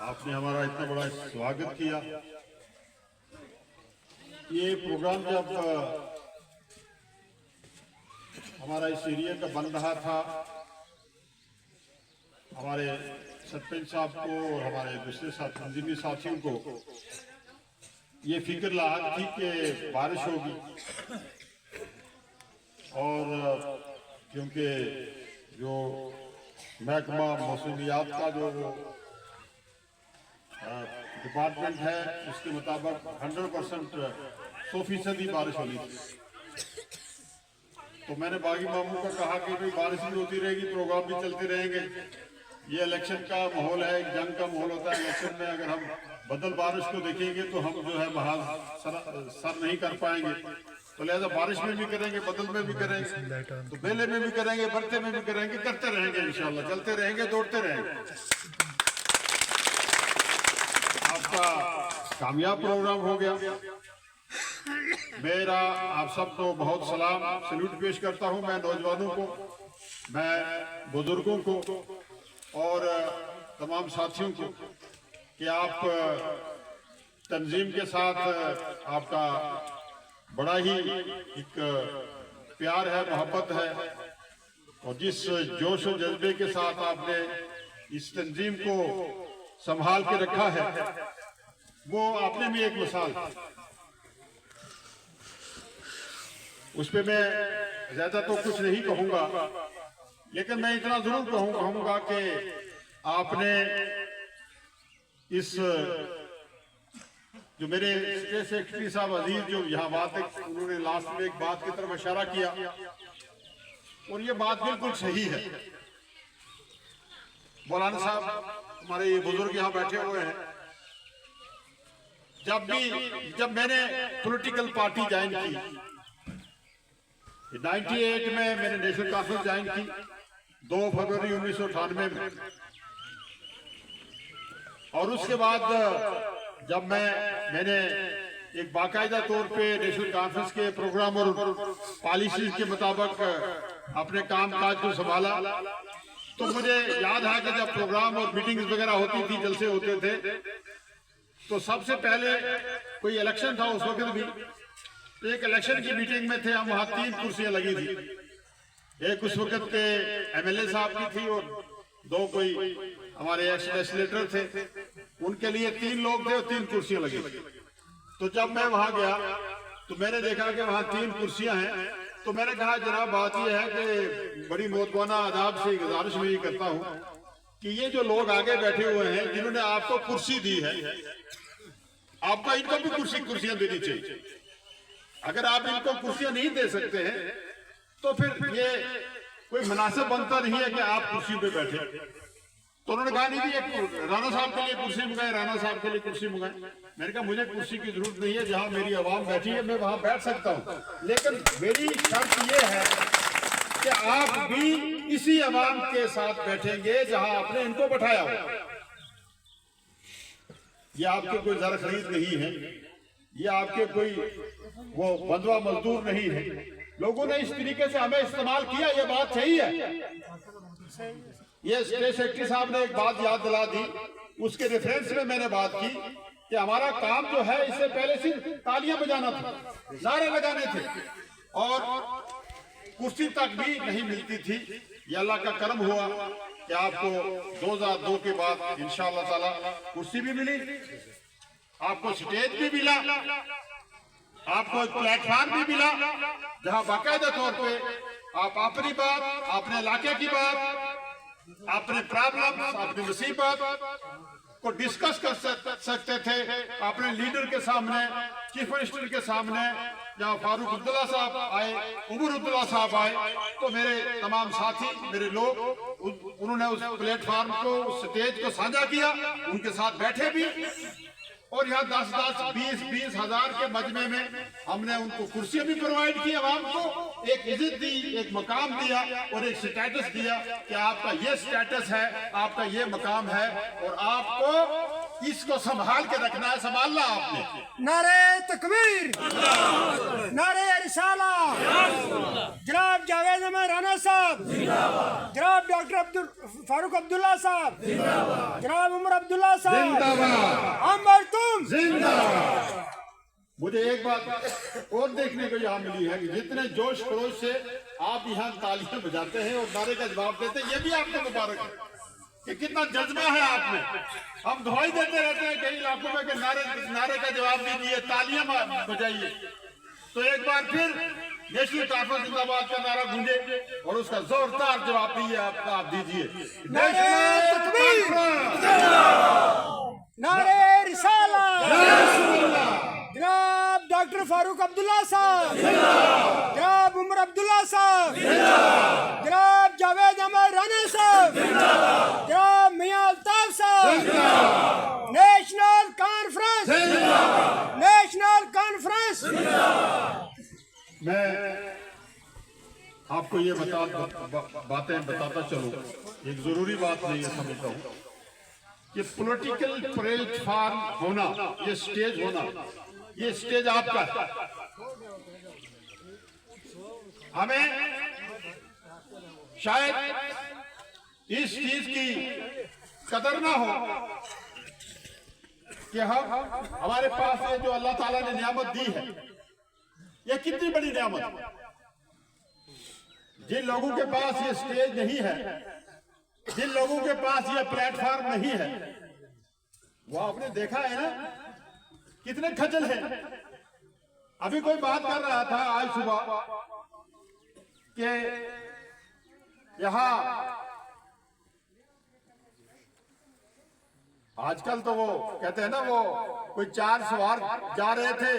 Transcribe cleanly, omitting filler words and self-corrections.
आपने हमारा इतना बड़ा स्वागत किया। ये प्रोग्राम जब हमारा इस एरिया का बन रहा था, हमारे सरपंच साहब को और हमारे दूसरे तंजीमी साथियों को ये फिक्र लाहक थी कि बारिश होगी, और क्योंकि जो महकमा मौसमियात का जो डिपार्टमेंट है उसके मुताबिक 100% 100% बारिश होनी थी। तो मैंने बागी मामू को कहा कि भाई बारिश भी होती रहेगी, प्रोग्राम भी चलते रहेंगे। ये इलेक्शन का माहौल है, जंग का माहौल होता है। इलेक्शन में अगर हम बदल बारिश को देखेंगे तो हम जो है महाज सर नहीं कर पाएंगे, तो लिहाजा बारिश में भी करेंगे, बदल में भी करेंगे, तो बेले में भी करेंगे, बरते में भी करेंगे, करते रहेंगे, इंशाल्लाह चलते रहेंगे, दौड़ते रहेंगे। आपका कामयाब प्रोग्राम हो गया। मेरा आप सबको बहुत सलाम सल्यूट पेश करता हूं। मैं नौजवानों को, मैं बुजुर्गों को और तमाम साथियों को कि आप तंजीम के साथ आपका बड़ा ही एक प्यार है, मोहब्बत है, और जिस जोश और जज्बे के साथ आपने इस तंजीम को संभाल के रखा है वो आपने भी एक मिसाल। उस पर मैं ज्यादा तो कुछ नहीं कहूंगा, लेकिन मैं इतना जरूर कहूंगा कि आपने इस जो मेरे स्टेट सेक्रेटरी साहब अजीज जो यहाँ बात है, उन्होंने लास्ट में एक बात की तरफ इशारा किया और ये बात बिल्कुल सही है। मौलाना साहब हमारे ये बुजुर्ग यहाँ बैठे हुए हैं। जब मैंने पॉलिटिकल पार्टी ज्वाइन की 98 में, मैंने नेशनल कॉन्फ्रेंस ज्वाइन की 2 फरवरी 1998 में, और उसके बाद जब मैंने एक बाकायदा तौर पे नेशनल कॉन्फ्रेंस के प्रोग्राम और पॉलिसीज के मुताबिक अपने काम काज को संभाला, तो मुझे याद है कि जब प्रोग्राम और मीटिंग्स वगैरह होती थी, जलसे होते थे, तो सबसे पहले कोई इलेक्शन था उस वक्त भी, तो एक इलेक्शन की मीटिंग में थे हम, वहाँ 3 कुर्सियां लगी थी। एक उस वक्त के MLA साहब की थी और 2 कोई हमारे एक्स लेजिस्लेटर थे, उनके लिए 3 लोग थे और 3 कुर्सियां लगी। तो जब मैं वहां गया तो मैंने देखा कि वहां 3 कुर्सियां हैं, तो मैंने कहा जनाब बात यह है कि बड़ी मोहतबाना आदाब से गुजारिश में ये करता हूं कि ये जो लोग आगे बैठे हुए हैं जिन्होंने आपको कुर्सी दी है, आपको इनको भी कुर्सियां देनी चाहिए। अगर आप इनको कुर्सियां नहीं दे सकते हैं तो फिर ये कोई मुनासिब बनता नहीं है कि आप कुर्सी पे बैठे। तो उन्होंने कहा नहीं कि एक राणा साहब के लिए कुर्सी मंगाए, राणा साहब के लिए कुर्सी मंगाए। मैंने कहा मुझे कुर्सी की जरूरत नहीं है, जहां मेरी आवाम बैठी है मैं वहां बैठ सकता हूं, लेकिन मेरी शर्त यह है कि आप भी इसी आवाम के साथ बैठेंगे जहां आपने इनको बैठाया हो। ये आपके कोई जरा खरीद नहीं है, ये आपके कोई वो बंधुआ मजदूर नहीं है। लोगों ने इस तरीके से हमें इस्तेमाल किया, ये बात सही है। ये स्टेट सेक्रेटरी साहब ने एक बात याद दिला दी, उसके रेफरेंस में मैंने बात की कि हमारा काम जो है इससे पहले सिर्फ तालियां बजाना था, नारे लगाने थे, और कुर्सी तक भी नहीं मिलती थी। ये अल्लाह का करम हुआ कि आपको 2002 के बाद इंशाअल्लाह ताला कुर्सी भी मिली, आपको स्टेज भी मिला, आपको एक प्लेटफॉर्म भी मिला जहां बाकायदा तौर पे आप अपनी बात, अपने इलाके की बात, अपने प्रॉब्लम, अपनी मुसीबत को डिस्कस कर सकते थे अपने लीडर के सामने, चीफ मिनिस्टर के सामने। जहाँ फारूक अब्दुल्ला साहब आए, उमर अब्दुल्ला साहब आए, तो मेरे तमाम साथी, मेरे लोग, उन्होंने उस प्लेटफॉर्म को, उस स्टेज को साझा किया, उनके साथ बैठे भी, और यहाँ 10-10, 20-20 हजार के मजमे में हमने उनको कुर्सियां भी प्रोवाइड की, आवाम को एक इज्जत दी, एक मकाम दिया और एक स्टेटस दिया कि आपका ये स्टेटस है, आपका ये मकाम है, और आपको इसको संभाल के रखना है, संभालना आपने। नारे तकबीर, नारे रिसाला, जनाब जावेद अहमद राना साहब, जनाब डॉक्टर फारूक अब्दुल्ला साहब, जनाब उमर अब्दुल्ला साहब, हम और तुम जिंदाबाद। मुझे एक बात और देखने को यहाँ मिली है कि जितने जोश खरोश से आप यहाँ तालियां बजाते हैं और नारे का जवाब देते हैं, ये भी आपको मुबारक है कि कितना जज्बा है आप में। हम दुआई देते रहते हैं कई इलाकों में कि नारे का जवाब दीजिए, तालियां बजाइए। तो एक बार फिर नेशनल कॉन्फ्रेंस जिंदाबाद का नारा गूंजे और उसका जोरदार जवाब दीजिए, आप दीजिए। नारे रिसाला, जनाब डॉक्टर फारूक अब्दुल्ला साहब, जनाब उमर अब्दुल्ला साहब, जनाब जावेद अहमद राना साहब, जनाब मियां अल्ताफ साहब, नेशनल कॉन्फ्रेंस, नेशनल कॉन्फ्रेंस। मैं आपको ये बातें बताता चलूं, एक जरूरी बात मैं ये समझता हूँ कि पॉलिटिकल प्लेटफॉर्म होना, ये स्टेज होना, ये स्टेज आपका है। हमें शायद इस चीज की कदर ना हो कि हमारे पास ये जो अल्लाह ताला ने नियामत दी है, ये कितनी बड़ी नियामत है। जिन लोगों के पास ये स्टेज नहीं है, जिन लोगों के पास ये प्लेटफॉर्म नहीं है, वो आपने देखा है ना कितने खजल हैं। अभी कोई बात कर रहा था आज सुबह कि यहाँ आजकल तो वो कहते हैं ना, वो कोई 4 सवार जा रहे थे